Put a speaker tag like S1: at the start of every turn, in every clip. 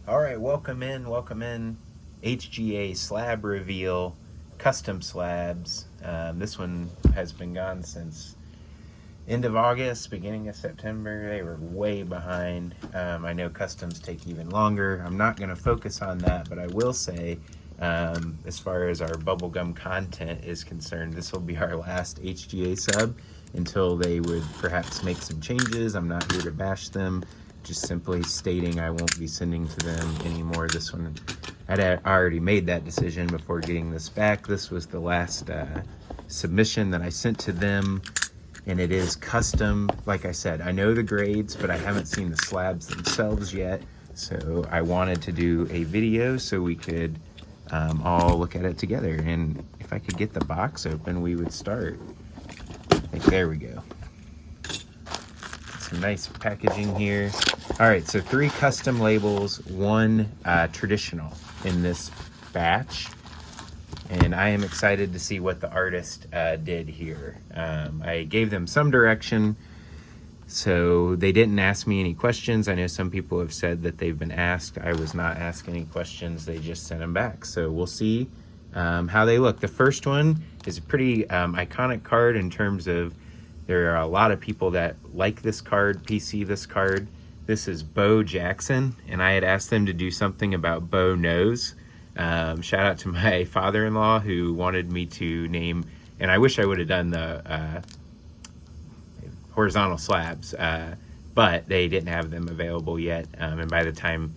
S1: All right, welcome in, welcome in. HGA slab reveal, custom slabs. This one has been gone since end of August, beginning of September. They were way behind. I know customs take even longer. I'm not going to focus on that, but I will say, as far as our bubblegum content is concerned, this will be our last HGA sub until they would perhaps make some changes. I'm not here to bash them, just simply stating I won't be sending to them anymore. This one, I'd already made that decision before getting this back. This was the last submission that I sent to them, and it is custom. Like I said, I know the grades, but I haven't seen the slabs themselves yet, so I wanted to do a video so we could all look at it together. And if I could get the box open, we would start. Like, there we go. Some nice packaging here. All right, so 3 custom labels, 1 traditional in this batch. And I am excited to see what the artist did here. I gave them some direction, so they didn't ask me any questions. I know some people have said that they've been asked. I was not asked any questions. They just sent them back. So we'll see how they look. The first one is a pretty iconic card in terms of there are a lot of people that like this card, PC this card. This is Bo Jackson, and I had asked them to do something about Bo Knows. Shout out to my father-in-law who wanted me to name, and I wish I would have done the horizontal slabs, but they didn't have them available yet. And by the time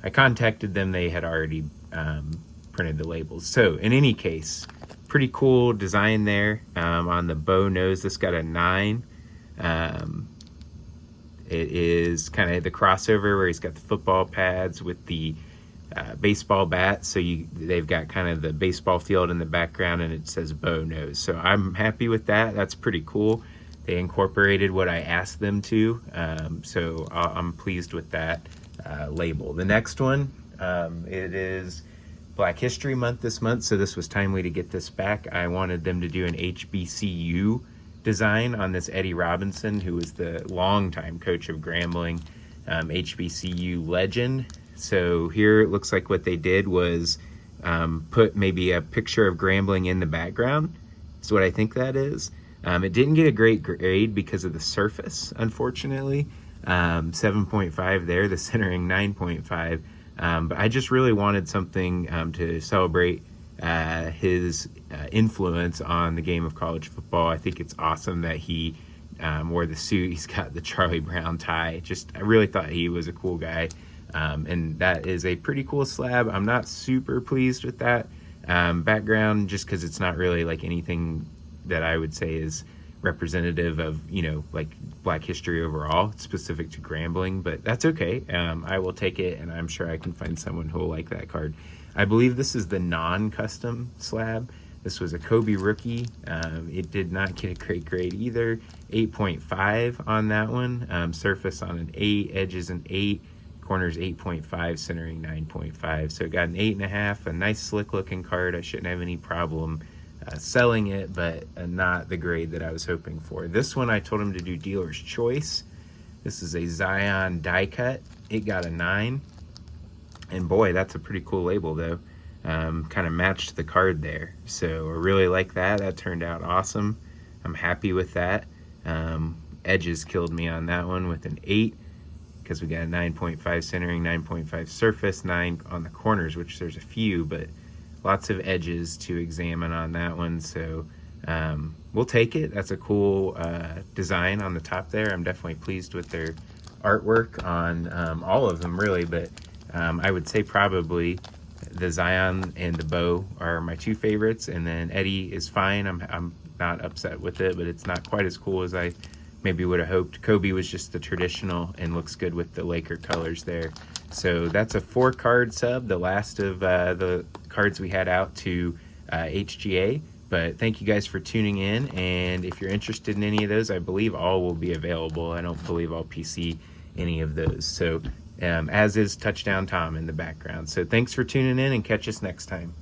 S1: I contacted them, they had already printed the labels. So in any case, pretty cool design there on the Bo Nose. This got a 9. It is kind of the crossover where he's got the football pads with the baseball bat. So they've got kind of the baseball field in the background, and it says Bo Nose. So I'm happy with that. That's pretty cool. They incorporated what I asked them to. So I'm pleased with that label. The next one, it is Black History Month this month, so this was timely to get this back. I wanted them to do an HBCU design on this Eddie Robinson, who was the longtime coach of Grambling, HBCU legend. So here it looks like what they did was put maybe a picture of Grambling in the background. That's what I think that is. It didn't get a great grade because of the surface, unfortunately. 7.5 there, the centering 9.5. But I just really wanted something to celebrate his influence on the game of college football. I think it's awesome that he wore the suit. He's got the Charlie Brown tie. I really thought he was a cool guy. And that is a pretty cool slab. I'm not super pleased with that background, just because it's not really like anything that I would say is representative of, like Black history overall. It's specific to Grambling, but that's okay. I will take it, and I'm sure I can find someone who will like that card. I believe this is the non-custom slab. This was a Kobe rookie. It did not get a great grade either. 8.5 on that one. Surface on an 8, edges an 8, corners 8.5, centering 9.5. So it got an 8.5, a nice slick looking card. I shouldn't have any problem selling it, but not the grade that I was hoping for. This one I told him to do dealer's choice. This is a Zion die cut. It got a 9, and boy, that's a pretty cool label though. Kind of matched the card there, so I really like that. That turned out awesome. I'm happy with that. Edges killed me on that one with an 8, because we got a 9.5 centering, 9.5 surface, 9 on the corners, which there's a few, but lots of edges to examine on that one. So we'll take it. That's a cool design on the top there. I'm definitely pleased with their artwork on all of them really, but I would say probably the Zion and the Bo are my 2 favorites, and then Eddie is fine. I'm not upset with it, but it's not quite as cool as I maybe would have hoped. Kobe was just the traditional and looks good with the Laker colors there. So that's a 4-card sub, the last of the cards we had out to HGA. But thank you guys for tuning in, and if you're interested in any of those, I believe all will be available. I don't believe I'll PC any of those. So as is Touchdown Tom in the background. So thanks for tuning in, and catch us next time.